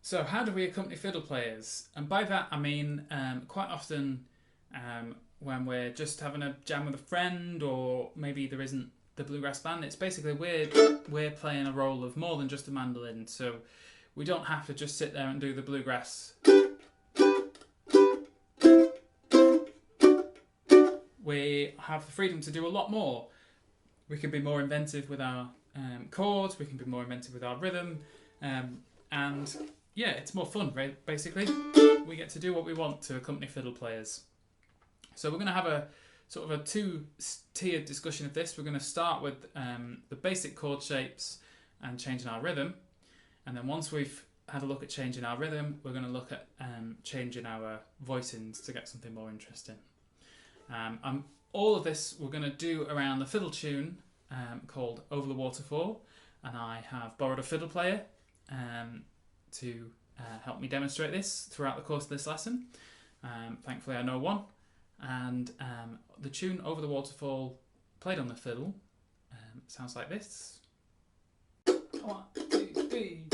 So how do we accompany fiddle players? And by that I mean quite often when we're just having a jam with a friend, or maybe there isn't the bluegrass band, it's basically we're playing a role of more than just a mandolin. So we don't have to just sit there and do the bluegrass. We have the freedom to do a lot more. We can be more inventive with our chords, we can be more inventive with our rhythm, and yeah, it's more fun, right? Basically, we get to do what we want to accompany fiddle players. So we're going to have a sort of a two-tiered discussion of this. We're going to start with the basic chord shapes and changing our rhythm, and then once we've had a look at changing our rhythm, we're going to look at changing our voicings to get something more interesting. All of this we're going to do around the fiddle tune called Over the Waterfall, and I have borrowed a fiddle player to help me demonstrate this throughout the course of this lesson. Thankfully I know one, and the tune Over the Waterfall played on the fiddle sounds like this. 1, 2, 3.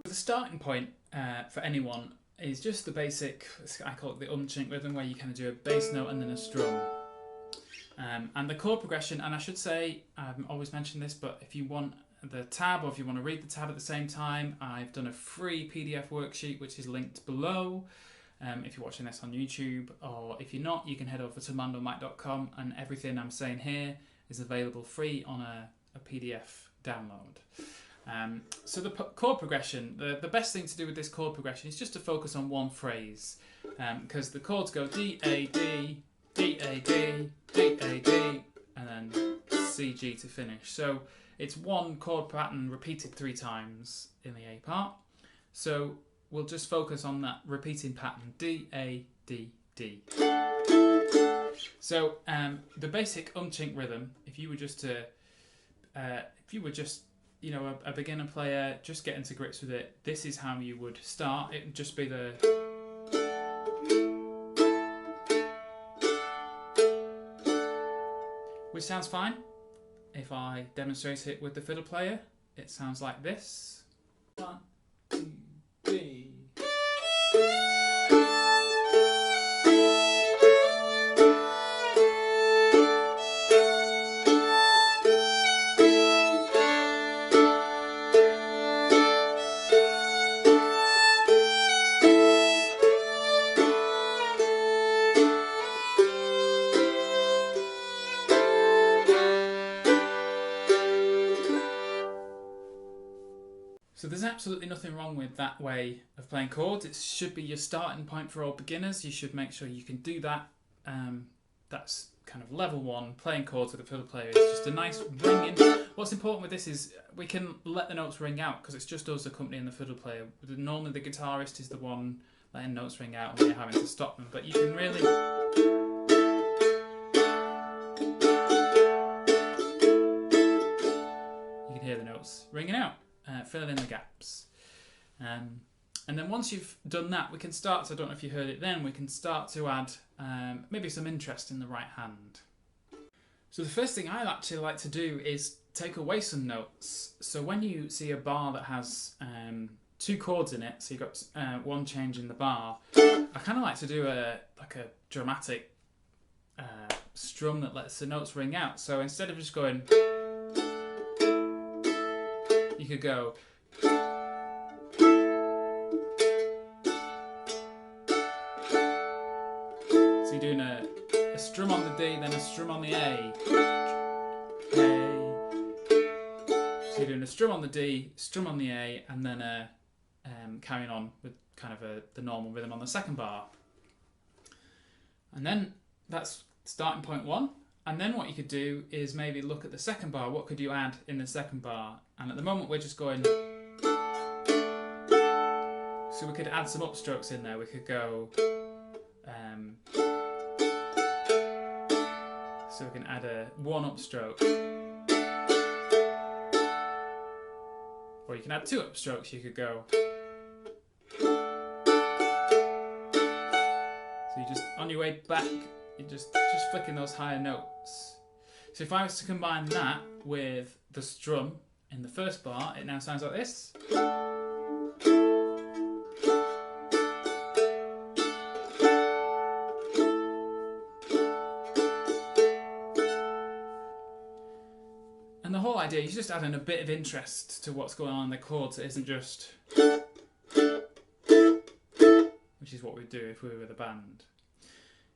The starting point for anyone is just the basic, I call it the unchink rhythm, where you kind of do a bass note and then a strum. And the chord progression, and I should say, I've always mentioned this, but if you want the tab or if you want to read the tab at the same time, I've done a free PDF worksheet which is linked below if you're watching this on YouTube, or if you're not, you can head over to mandolin.com, and everything I'm saying here is available free on a PDF download. So the chord progression, the best thing to do with this chord progression is just to focus on one phrase, because the chords go D, A, D, D, A, D, D, A, D, and then C, G to finish. So it's one chord pattern repeated 3 times in the A part. So we'll just focus on that repeating pattern, D, A, D, D. So the basic unchink rhythm, if you were just you know, a beginner player just getting to grips with it, this is how you would start. It would just be the which sounds fine. If I demonstrate it with the fiddle player, it sounds like this. 1, 2, 3. So there's absolutely nothing wrong with that way of playing chords. It should be your starting point for all beginners. You should make sure you can do that. That's kind of level 1. Playing chords with a fiddle player is just a nice ringing. What's important with this is we can let the notes ring out, because it's just us accompanying the fiddle player. Normally the guitarist is the one letting notes ring out and you're having to stop them, but you can really... You can hear the notes ringing out. Filling in the gaps. And then once you've done that, we can start, so I don't know if you heard it then, we can start to add maybe some interest in the right hand. So the first thing I actually like to do is take away some notes. So when you see a bar that has 2 chords in it, so you've got one change in the bar, I kind of like to do a dramatic strum that lets the notes ring out. So instead of just going, you could go. So you're doing a strum on the D, then a strum on the A. So you're doing a strum on the D, strum on the A, and then carrying on with kind of the normal rhythm on the second bar. And then that's starting point 1. And then what you could do is maybe look at the second bar. What could you add in the second bar? And at the moment we're just going. So we could add some upstrokes in there. We could go, so we can add one upstroke, or you can add two upstrokes. You could go, so you just, on your way back, you're just flicking those higher notes. So if I was to combine that with the strum in the first bar, it now sounds like this. And the whole idea is just adding a bit of interest to what's going on in the chords. It isn't just, which is what we'd do if we were with a band.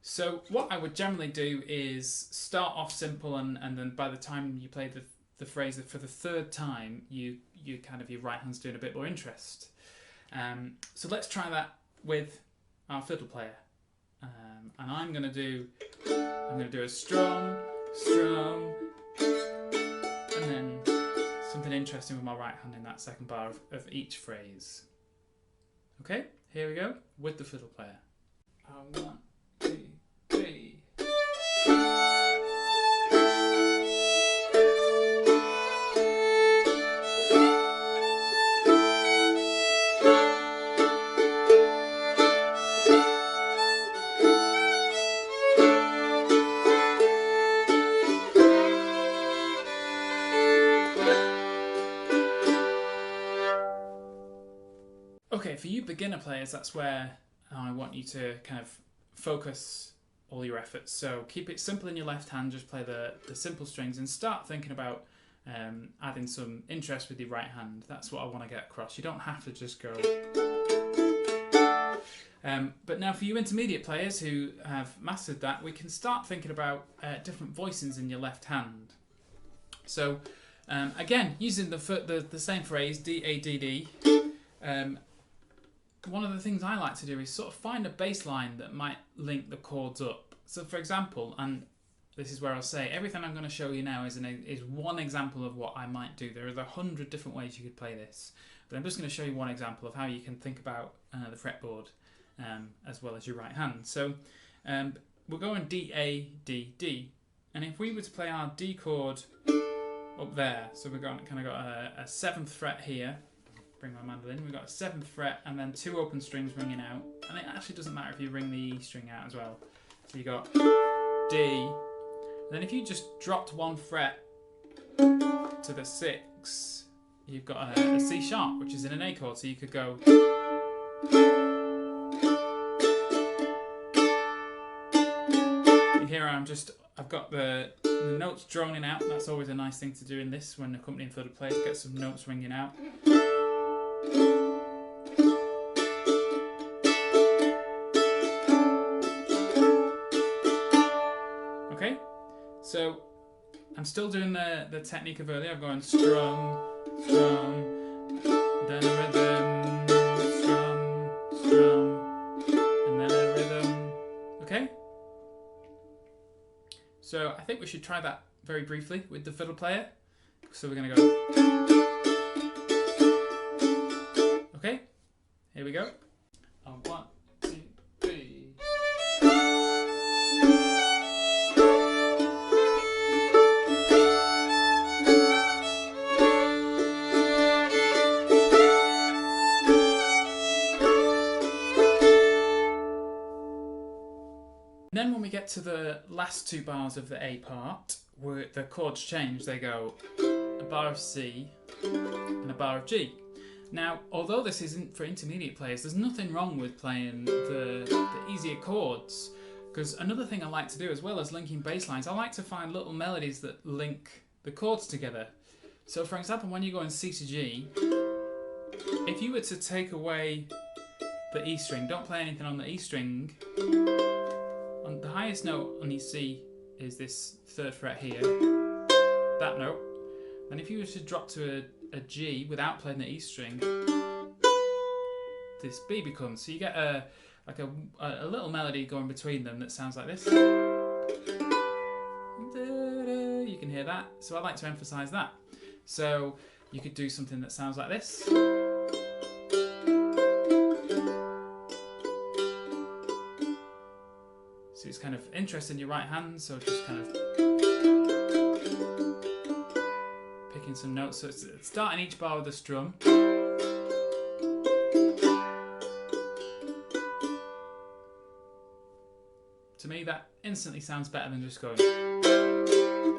So what I would generally do is start off simple, and then by the time you play the phrase for the third time, you kind of, your right hand's doing a bit more interest. So let's try that with our fiddle player. And I'm going to do a strum, and then something interesting with my right hand in that second bar of each phrase. Okay, here we go with the fiddle player. 1, 2, 3. Okay, for you beginner players, that's where I want you to kind of focus all your efforts. So keep it simple in your left hand, just play the simple strings, and start thinking about adding some interest with your right hand. That's what I want to get across. You don't have to just go. But now for you intermediate players who have mastered that, we can start thinking about different voicings in your left hand. So again, using the same phrase, D-A-D-D, one of the things I like to do is sort of find a bass line that might link the chords up. So for example, and this is where I'll say everything I'm going to show you now is one example of what I might do. There are 100 different ways you could play this, but I'm just going to show you one example of how you can think about the fretboard as well as your right hand. So we're going D, A, D, D, and if we were to play our D chord up there, so we've got a 7th fret here. Bring my mandolin. We've got a 7th fret and then 2 open strings ringing out, and it actually doesn't matter if you ring the E string out as well. So you got D. Then if you just dropped 1 fret to the 6, you've got a C sharp, which is in an A chord. So you could go. You hear I've got the notes droning out. That's always a nice thing to do in this when accompanying fiddle players. Get some notes ringing out. Okay, so I'm still doing the technique of earlier. I'm going strum, then a rhythm, strum, and then a rhythm. Okay? So I think we should try that very briefly with the fiddle player. So we're going to go. Okay, here we go. 1, 2, 3. Then when we get to the last 2 bars of the A part, where the chords change, they go a bar of C and a bar of G. Now, although this isn't for intermediate players, there's nothing wrong with playing the easier chords, because another thing I like to do, as well as linking bass lines, I like to find little melodies that link the chords together. So for example, when you go in C to G, if you were to take away the E string, don't play anything on the E string, on the highest note on your C is this 3rd fret here, that note. Then if you were to drop to a G without playing the E string, this B becomes. So you get a little melody going between them that sounds like this. You can hear that. So I like to emphasize that. So you could do something that sounds like this. it's kind of interest in your right hand, so just kind of picking some notes. So it's starting each bar with a strum. To me, that instantly sounds better than just going,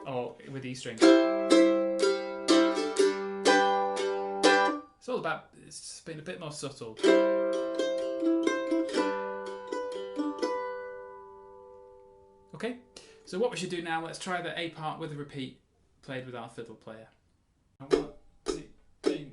or with E string. It's all about, it's just being a bit more subtle. Okay, so what we should do now, let's try the A part with a repeat played with our fiddle player. 1, 2, 3.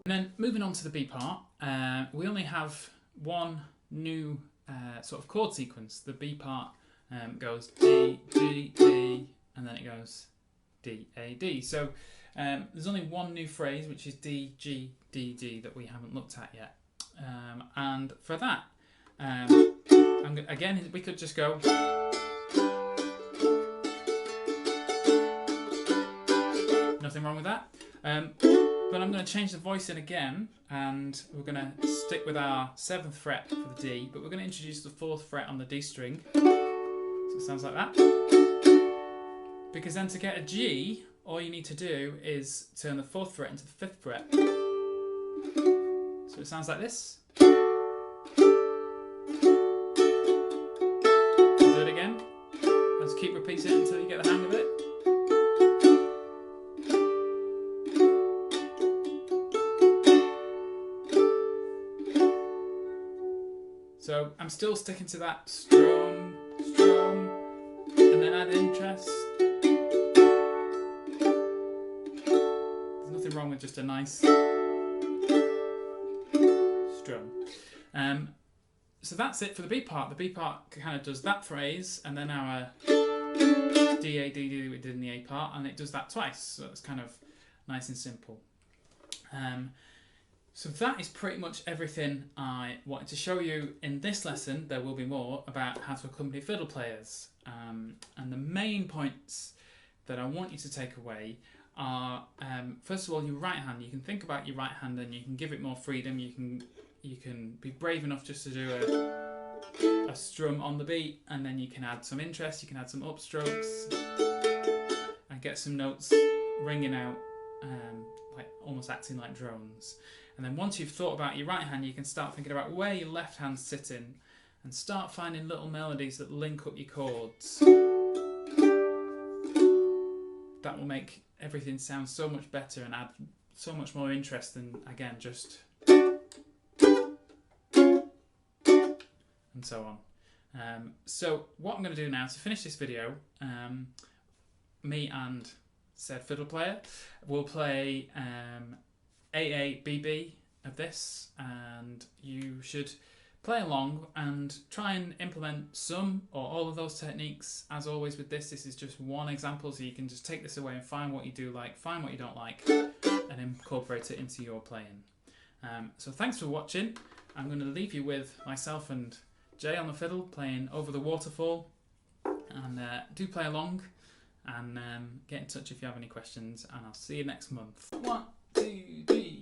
And then moving on to the B part, we only have one new sort of chord sequence. The B part goes D, G, D, and then it goes D, A, D. So there's only one new phrase, which is D, G, D, D, that we haven't looked at yet. And for that, again, we could just go. Nothing wrong with that. But I'm going to change the voice in again, and we're going to stick with our 7th fret for the D, but we're going to introduce the 4th fret on the D string. So it sounds like that. Because then to get a G, all you need to do is turn the 4th fret into the 5th fret. So it sounds like this. Do it again. Let's keep repeating it until you get the hang of it. So I'm still sticking to that strum, strum, and then add interest. There's nothing wrong with just a nice strum. So that's it for the B part. The B part kind of does that phrase, and then our D, A, D, D we did in the A part, and it does that twice. So it's kind of nice and simple. So that is pretty much everything I wanted to show you in this lesson. There will be more about how to accompany fiddle players. And the main points that I want you to take away are, first of all, your right hand. You can think about your right hand and you can give it more freedom. You can be brave enough just to do a strum on the beat, and then you can add some interest, you can add some upstrokes, and get some notes ringing out, like almost acting like drones. And then once you've thought about your right hand, you can start thinking about where your left hand's sitting and start finding little melodies that link up your chords. That will make everything sound so much better and add so much more interest than, again, just and so on. So what I'm going to do now to finish this video, me and said fiddle player will play AABB of this, and you should play along and try and implement some or all of those techniques. As always with this is just one example, so you can just take this away and find what you do like, find what you don't like, and incorporate it into your playing. So thanks for watching. I'm going to leave you with myself and Jay on the fiddle playing Over the Waterfall, and do play along, and get in touch if you have any questions, and I'll see you next month. 1, 2, 3.